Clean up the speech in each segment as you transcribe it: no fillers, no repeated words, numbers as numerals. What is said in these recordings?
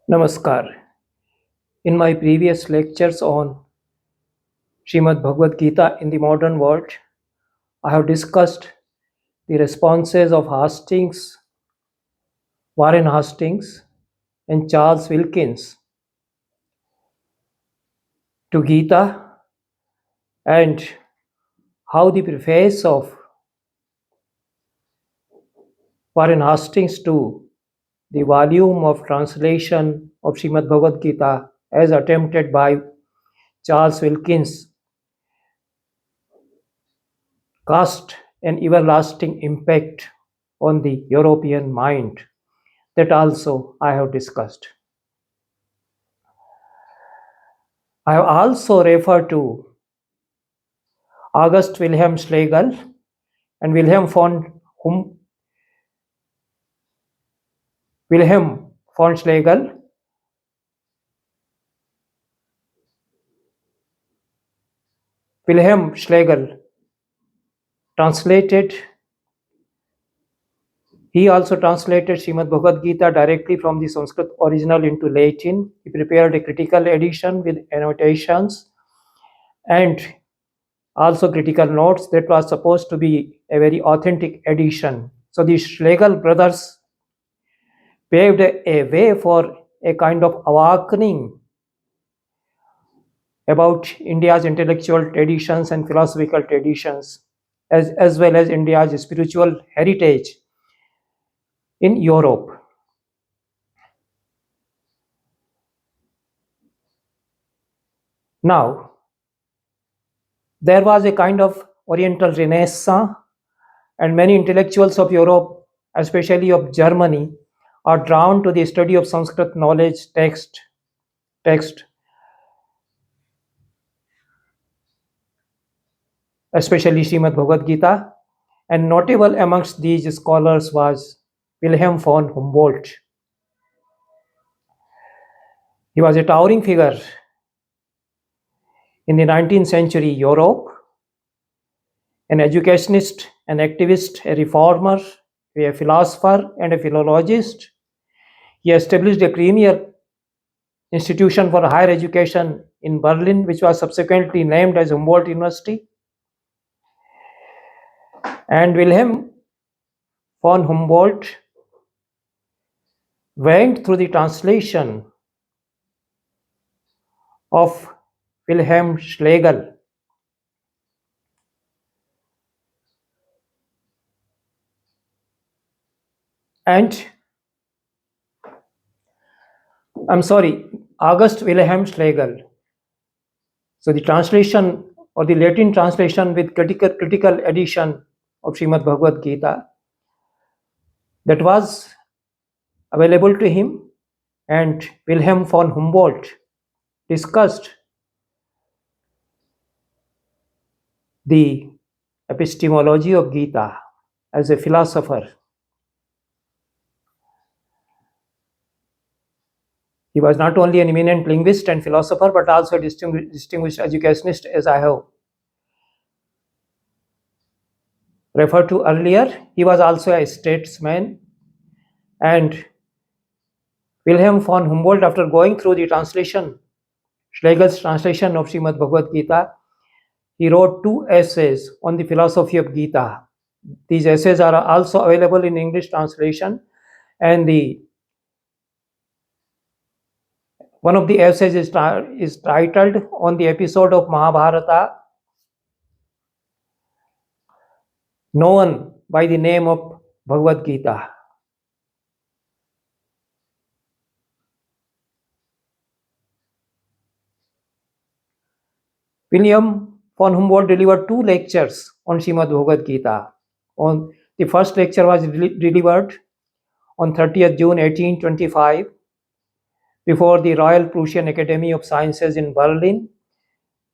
Namaskar. In my previous lectures on Srimad Bhagavad Gita in the modern world, I have discussed the responses of Warren Hastings, and Charles Wilkins to Gita, and how the preface of Warren Hastings to the volume of translation of Srimad Bhagavad Gita as attempted by Charles Wilkins cast an everlasting impact on the European mind. That also I have discussed. I have also referred to August Wilhelm Schlegel and Wilhelm von Schlegel, Wilhelm Schlegel he also translated Srimad Bhagavad Gita directly from the Sanskrit original into Latin. He prepared a critical edition with annotations and also critical notes that was supposed to be a very authentic edition. So the Schlegel brothers paved a way for a kind of awakening about India's intellectual traditions and philosophical traditions, as well as India's spiritual heritage in Europe. Now, there was a kind of Oriental Renaissance, and many intellectuals of Europe, especially of Germany, are drawn to the study of Sanskrit knowledge, text, especially Srimad Bhagavad Gita, and notable amongst these scholars was Wilhelm von Humboldt. He was a towering figure in the 19th century Europe, an educationist, an activist, a reformer, a philosopher, and a philologist. He established a premier institution for higher education in Berlin, which was subsequently named as Humboldt University. And Wilhelm von Humboldt went through the translation of Wilhelm Schlegel. August Wilhelm Schlegel. So the translation or the Latin translation with critical edition of Srimad Bhagavad Gita that was available to him, and Wilhelm von Humboldt discussed the epistemology of Gita as a philosopher. He was not only an eminent linguist and philosopher, but also a distinguished educationist, as I have referred to earlier. He was also a statesman, and Wilhelm von Humboldt, after going through the translation, Schlegel's translation of Srimad Bhagavad Gita, he wrote 2 essays on the philosophy of Gita. These essays are also available in English translation, and one of the essays is titled On the Episode of Mahabharata, known by the name of Bhagavad Gita. Wilhelm von Humboldt delivered 2 lectures on Srimad Bhagavad Gita. The first lecture was delivered on 30th June 1825 before the Royal Prussian Academy of Sciences in Berlin.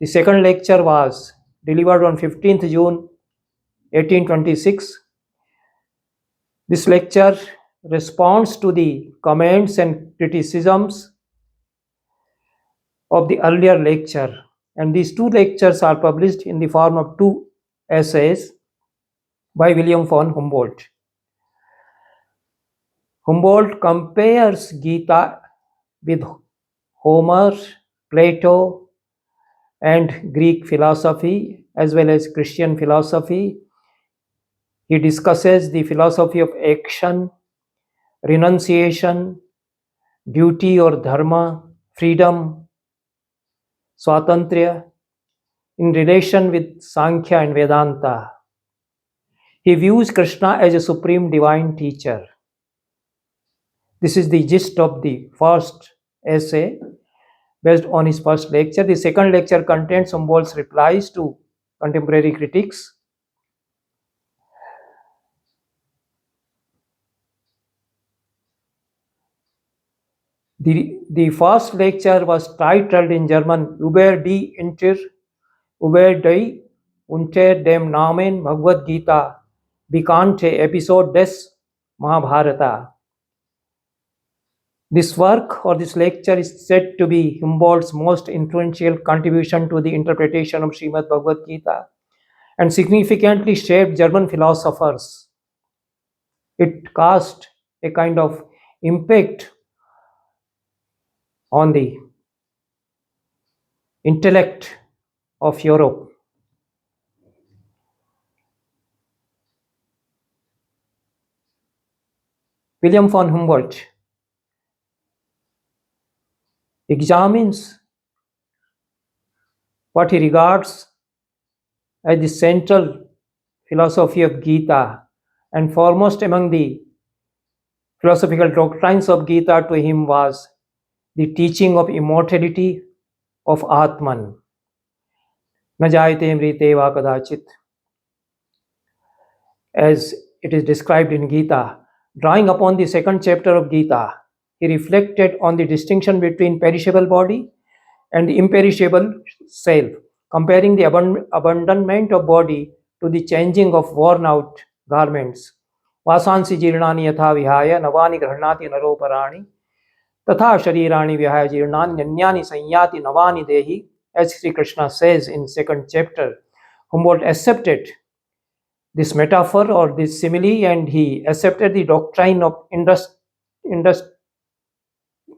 The second lecture was delivered on 15th June 1826. This lecture responds to the comments and criticisms of the earlier lecture, and these 2 lectures are published in the form of 2 essays by Wilhelm von Humboldt. Humboldt compares Gita with Homer, Plato, and Greek philosophy as well as Christian philosophy. He discusses the philosophy of action, renunciation, duty or dharma, freedom, swatantriya, in relation with Sankhya and Vedanta. He views Krishna as a supreme divine teacher. This is the gist of the first essay based on his first lecture. The second lecture contains Humboldt's replies to contemporary critics. The first lecture was titled in German Über die unter dem Namen Bhagavad Gita bekannte Episode des Mahabharata. This work or this lecture is said to be Humboldt's most influential contribution to the interpretation of Srimad Bhagavad Gita and significantly shaped German philosophers. It cast a kind of impact on the intellect of Europe. Wilhelm von Humboldt examines what he regards as the central philosophy of Gita, and foremost among the philosophical doctrines of Gita to him was the teaching of immortality of Atman. Na jayate mrite va kadachit. As it is described in Gita, drawing upon the second chapter of Gita, he reflected on the distinction between perishable body and imperishable self, comparing the abandonment of body to the changing of worn out garments. Vasansi jirnani yatha vihaya navani grahnati naroparani tatha sharirani vihaya jirnani nyanyani sanyati navani dehi. As Sri Krishna says in second chapter, Humboldt accepted this metaphor or this simile, and he accepted the doctrine of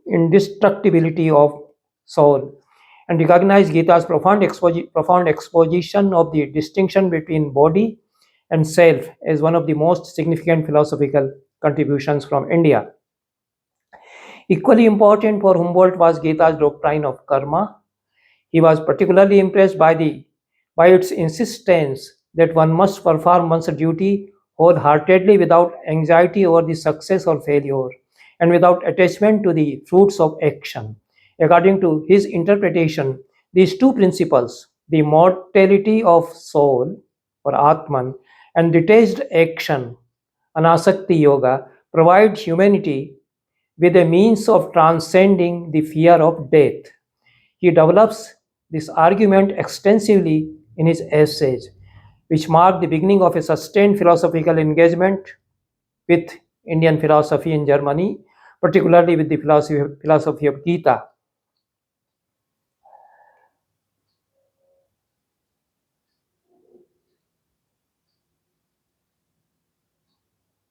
indestructibility of soul, and recognized Gita's profound exposition of the distinction between body and self as one of the most significant philosophical contributions from India. Equally important for Humboldt was Gita's doctrine of karma. He was particularly impressed by its insistence that one must perform one's duty wholeheartedly without anxiety over the success or failure, and without attachment to the fruits of action. According to his interpretation, these two principles, the mortality of soul or Atman and detached action, Anasakti Yoga, provide humanity with a means of transcending the fear of death. He develops this argument extensively in his essays, which mark the beginning of a sustained philosophical engagement with Indian philosophy in Germany, particularly with the philosophy of Gita.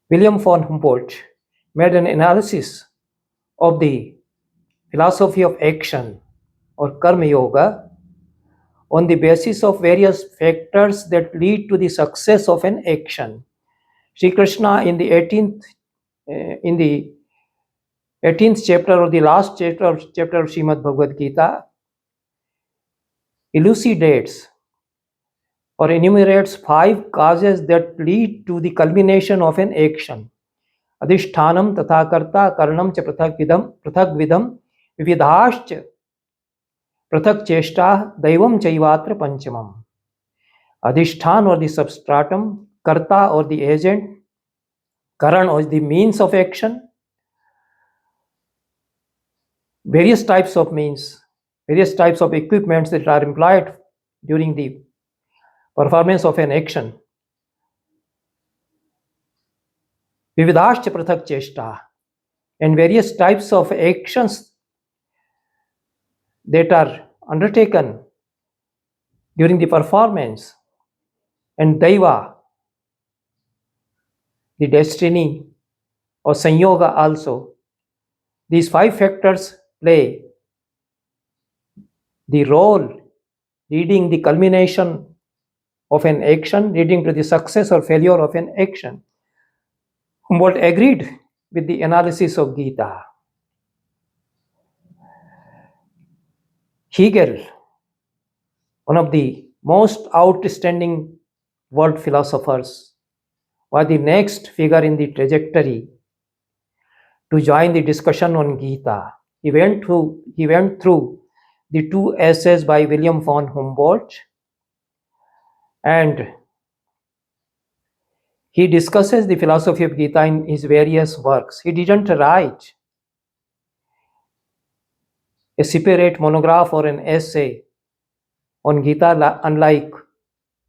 Wilhelm von Humboldt made an analysis of the philosophy of action or Karma Yoga on the basis of various factors that lead to the success of an action. Sri Krishna in the 18th chapter or the last chapter of Srimad Bhagavad Gita elucidates or enumerates 5 causes that lead to the culmination of an action. Adhishthanam tatha karta karanam cha prathak vidam vividhascha prathak cheshta daivam chaivatra panchamam. Adhishthan or the substratum, karta or the agent, karan or the means of action, various types of means, various types of equipments that are employed during the performance of an action. Vividhascha prathak cheshta, and various types of actions that are undertaken during the performance, and daiva, the destiny or sanyoga also. These 5 factors play the role leading the culmination of an action, leading to the success or failure of an action. Humboldt agreed with the analysis of Gita. Hegel, one of the most outstanding world philosophers, was the next figure in the trajectory to join the discussion on Gita. He went through the two essays by Wilhelm von Humboldt, and he discusses the philosophy of Gita in his various works. He didn't write a separate monograph or an essay on Gita, unlike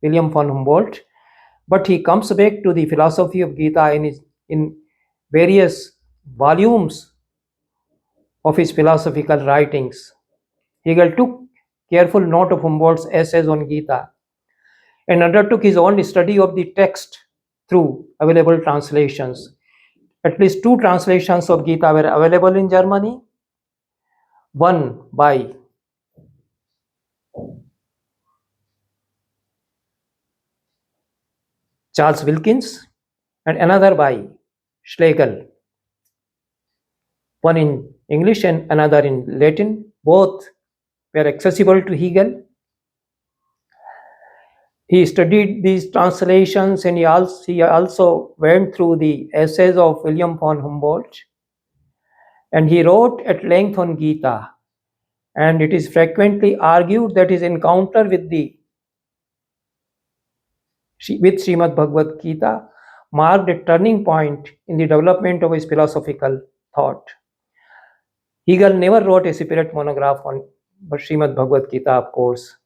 Wilhelm von Humboldt, but he comes back to the philosophy of Gita in various volumes of his philosophical writings. Hegel took careful note of Humboldt's essays on Gita and undertook his own study of the text through available translations. At least two translations of Gita were available in Germany, one by Charles Wilkins and another by Schlegel, one in English and another in Latin. Both were accessible to Hegel. He studied these translations, and he also went through the essays of Wilhelm von Humboldt, and he wrote at length on Gita. And it is frequently argued that his encounter with Srimad Bhagavad Gita marked a turning point in the development of his philosophical thought. Hegel never wrote a separate monograph on Srimad Bhagavad Gita, of course,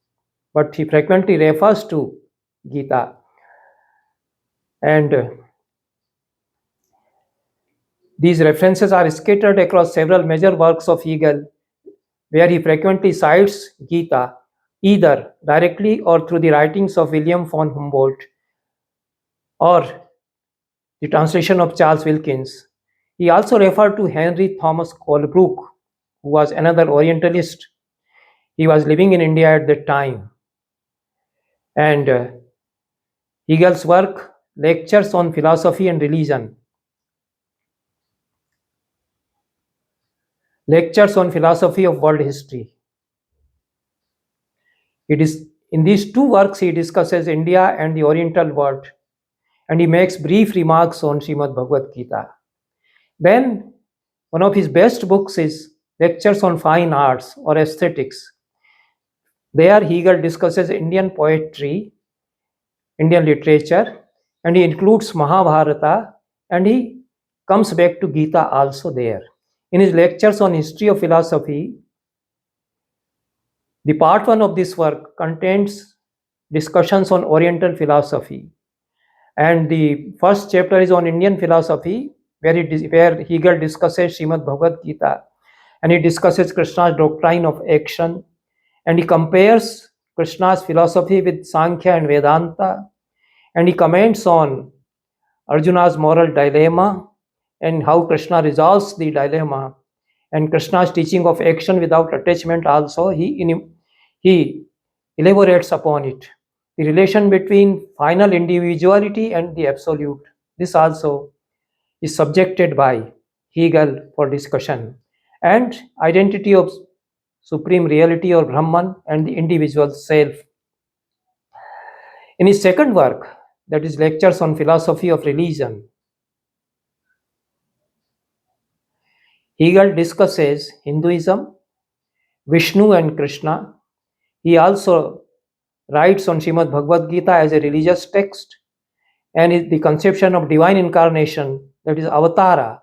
but he frequently refers to Gita. And these references are scattered across several major works of Hegel, where he frequently cites Gita, either directly or through the writings of Wilhelm von Humboldt or the translation of Charles Wilkins. He also referred to Henry Thomas Colebrook, who was another Orientalist. He was living in India at that time. And Hegel's work, Lectures on Philosophy and Religion, Lectures on Philosophy of World History. In these two works, he discusses India and the Oriental world, and he makes brief remarks on Srimad Bhagavad Gita. Then, one of his best books is Lectures on Fine Arts or Aesthetics. There, Hegel discusses Indian poetry, Indian literature, and he includes Mahabharata, and he comes back to Gita also there. In his Lectures on History of Philosophy, the part 1 of this work contains discussions on Oriental philosophy, and the first chapter is on Indian philosophy, where Hegel discusses Srimad Bhagavad Gita, and he discusses Krishna's doctrine of action, and he compares Krishna's philosophy with Sankhya and Vedanta, and he comments on Arjuna's moral dilemma and how Krishna resolves the dilemma, and Krishna's teaching of action without attachment also, he elaborates upon it. The relation between final individuality and the absolute, this also is subjected by Hegel for discussion, and identity of supreme reality or Brahman and the individual self. In his second work, that is Lectures on Philosophy of Religion, Hegel discusses Hinduism, Vishnu and Krishna. He also writes on Srimad Bhagavad Gita as a religious text, and the conception of divine incarnation, that is avatara,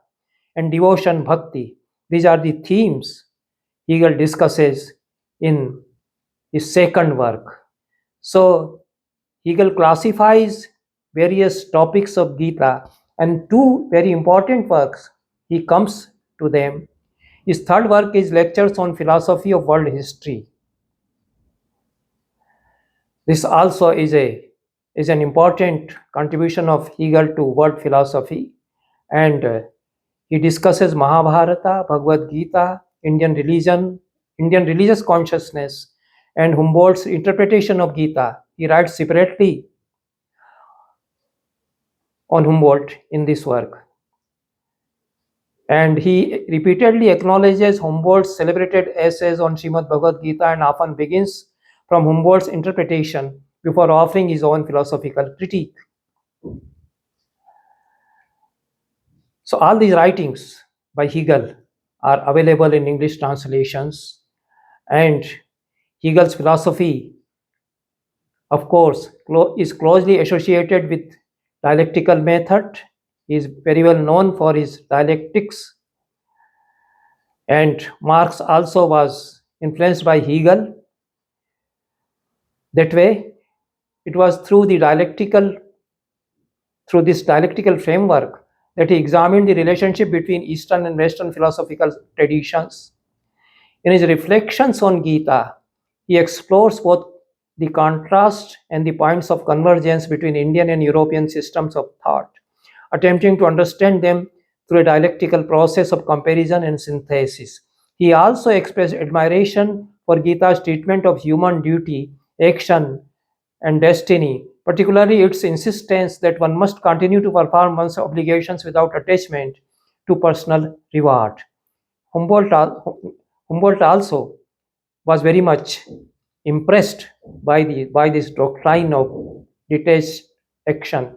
and devotion, bhakti. These are the themes Hegel discusses in his second work. So Hegel classifies various topics of Gita, and two very important works, he comes to them. His third work is Lectures on Philosophy of World History. This also is an important contribution of Hegel to world philosophy, and he discusses Mahabharata, Bhagavad Gita, Indian religious consciousness, and Humboldt's interpretation of Gita. He writes separately on Humboldt in this work. And he repeatedly acknowledges Humboldt's celebrated essays on Srimad Bhagavad Gita and often begins from Humboldt's interpretation before offering his own philosophical critique. So all these writings by Hegel are available in English translations, and Hegel's philosophy, of course, is closely associated with dialectical method. He is very well known for his dialectics, and Marx also was influenced by Hegel. That way, it was through this dialectical framework that he examined the relationship between Eastern and Western philosophical traditions. In his reflections on Gita, he explores both the contrast and the points of convergence between Indian and European systems of thought, attempting to understand them through a dialectical process of comparison and synthesis. He also expressed admiration for Gita's treatment of human duty, action, and destiny, particularly its insistence that one must continue to perform one's obligations without attachment to personal reward. Humboldt also was very much impressed by this doctrine of detached action.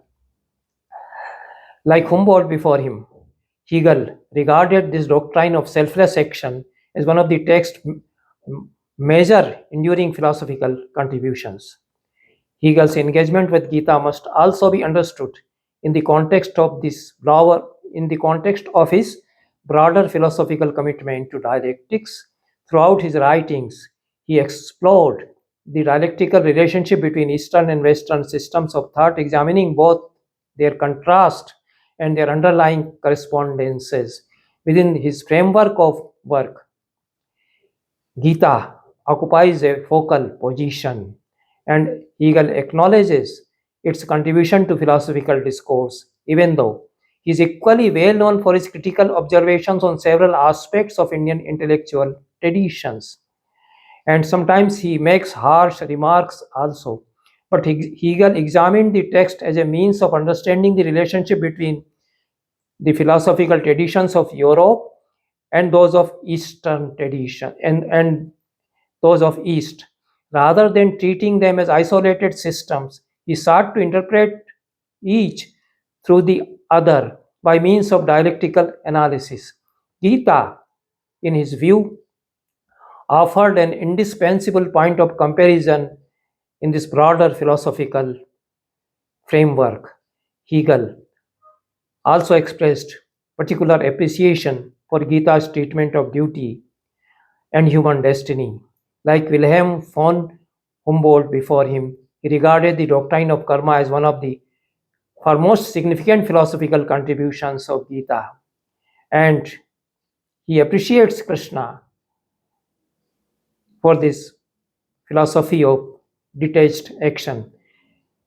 Like Humboldt before him, Hegel regarded this doctrine of selfless action as one of the text's major enduring philosophical contributions. Hegel's engagement with Gita must also be understood in the context of his broader philosophical commitment to dialectics. Throughout his writings, he explored the dialectical relationship between Eastern and Western systems of thought, examining both their contrast and their underlying correspondences. Within his framework of work, Gita occupies a focal position, and Hegel acknowledges its contribution to philosophical discourse, even though he is equally well known for his critical observations on several aspects of Indian intellectual traditions. And sometimes he makes harsh remarks also. But Hegel examined the text as a means of understanding the relationship between the philosophical traditions of Europe and those of Eastern tradition and those of East. Rather than treating them as isolated systems, he sought to interpret each through the other by means of dialectical analysis. Gita, in his view, offered an indispensable point of comparison in this broader philosophical framework. Hegel also expressed particular appreciation for Gita's treatment of duty and human destiny. Like Wilhelm von Humboldt before him, he regarded the doctrine of karma as one of the foremost significant philosophical contributions of Gita. And he appreciates Krishna for this philosophy of detached action.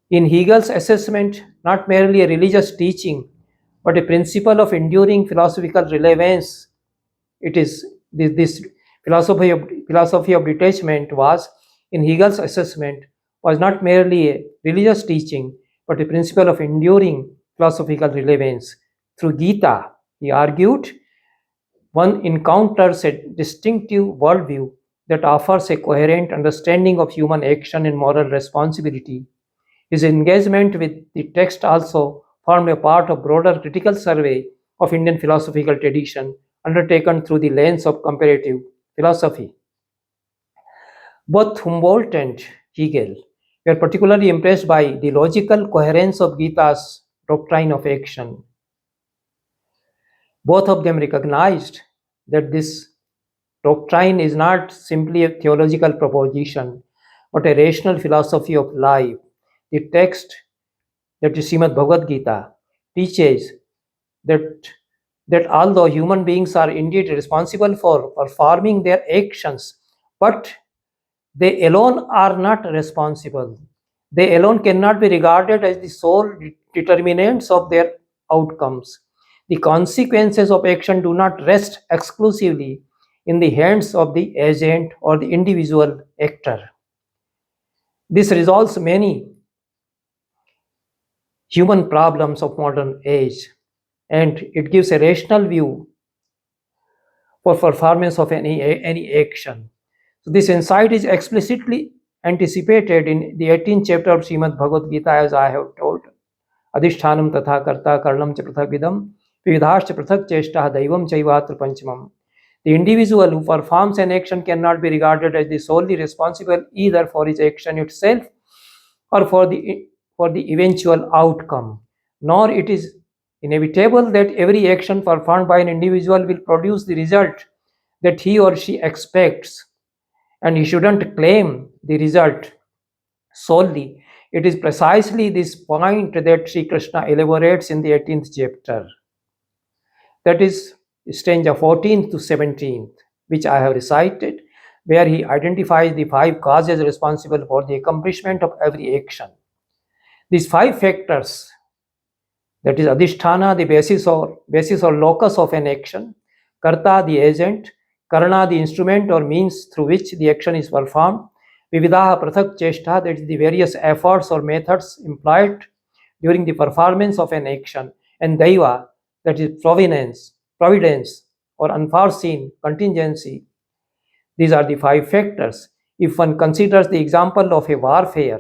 In Hegel's assessment, not merely a religious teaching, but a principle of enduring philosophical relevance, it is this philosophy of detachment was, in Hegel's assessment, was not merely a religious teaching, but a principle of enduring philosophical relevance. Through Gita, he argued, one encounters a distinctive worldview that offers a coherent understanding of human action and moral responsibility. His engagement with the text also formed a part of broader critical survey of Indian philosophical tradition undertaken through the lens of comparative philosophy. Both Humboldt and Hegel were particularly impressed by the logical coherence of Gita's doctrine of action. Both of them recognized that this doctrine is not simply a theological proposition, but a rational philosophy of life. The text, that is Srimad Bhagavad Gita, teaches that although human beings are indeed responsible for performing their actions, but they alone are not responsible. They alone cannot be regarded as the sole determinants of their outcomes. The consequences of action do not rest exclusively in the hands of the agent or the individual actor. This resolves many human problems of modern age, and it gives a rational view for performance of any action. So this insight is explicitly anticipated in the 18th chapter of Srimad Bhagavad Gita, as I have told. Adhishthanam tatha karta karnam cha prathak vidam vividhascha prathak cheshtah daivam chaivatra panchamam. The individual who performs an action cannot be regarded as the solely responsible either for his action itself or for the eventual outcome, nor it is inevitable that every action performed by an individual will produce the result that he or she expects, and he shouldn't claim the result solely. It is precisely this point that Sri Krishna elaborates in the 18th chapter. That is stanza 14th to 17th, which I have recited, where he identifies the 5 causes responsible for the accomplishment of every action. These 5 factors, that is Adhisthana, the basis or locus of an action, Karta, the agent, Karana, the instrument or means through which the action is performed, Vividaha Prathak Cheshtha, that is the various efforts or methods employed during the performance of an action, and Daiva, that is providence or unforeseen contingency. These are the 5 factors. If one considers the example of a warfare,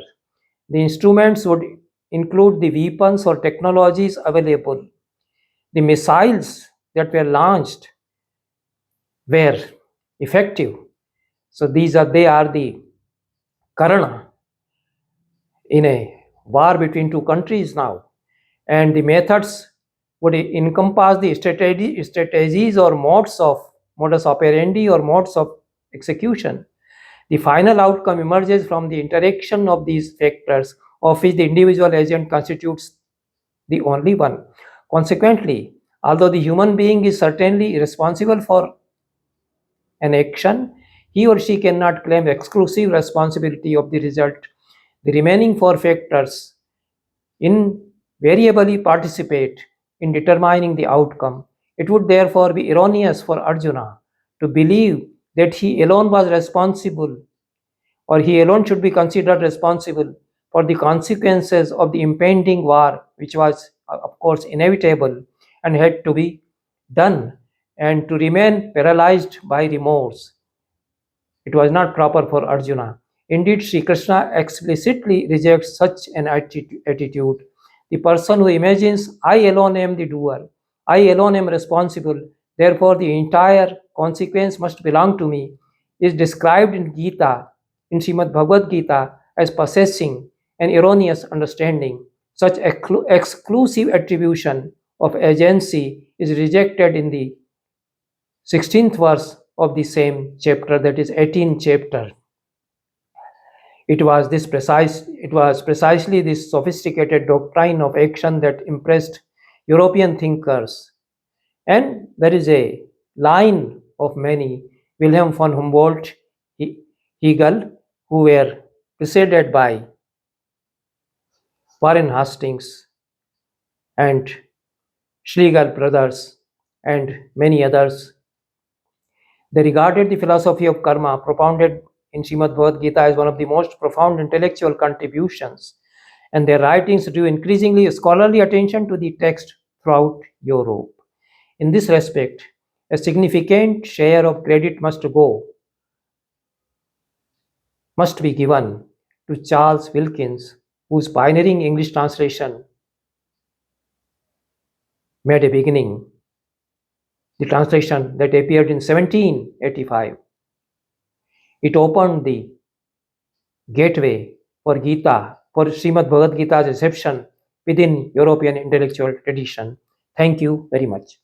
the instruments would include the weapons or technologies available. The missiles that were launched were effective. So they are the Karana in a war between 2 countries now. And the methods would encompass the strategies or modus operandi or modes of execution. The final outcome emerges from the interaction of these factors, of which the individual agent constitutes the only one. Consequently, although the human being is certainly responsible for an action, he or she cannot claim exclusive responsibility of the result. The remaining 4 factors invariably participate in determining the outcome. It would therefore be erroneous for Arjuna to believe that he alone was responsible, or he alone should be considered responsible for the consequences of the impending war, which was, of course, inevitable and had to be done, and to remain paralyzed by remorse. It was not proper for Arjuna. Indeed, Sri Krishna explicitly rejects such an attitude. The person who imagines, I alone am the doer, I alone am responsible, therefore the entire consequence must belong to me, is described in Gita, in Srimad Bhagavad Gita, as possessing an erroneous understanding. Such exclusive attribution of agency is rejected in the 16th verse of the same chapter, that is 18th chapter. It was precisely this sophisticated doctrine of action that impressed European thinkers. And there is a line of many, Wilhelm von Humboldt, Hegel, who were preceded by Warren Hastings and Schlegel brothers and many others. They regarded the philosophy of karma propounded in Srimad Bhagavad Gita as one of the most profound intellectual contributions, and their writings drew increasingly scholarly attention to the text throughout Europe. In this respect, a significant share of credit must be given to Charles Wilkins, whose pioneering English translation made a beginning. The translation that appeared in 1785. It opened the gateway for Srimad Bhagavad Gita's reception within European intellectual tradition. Thank you very much.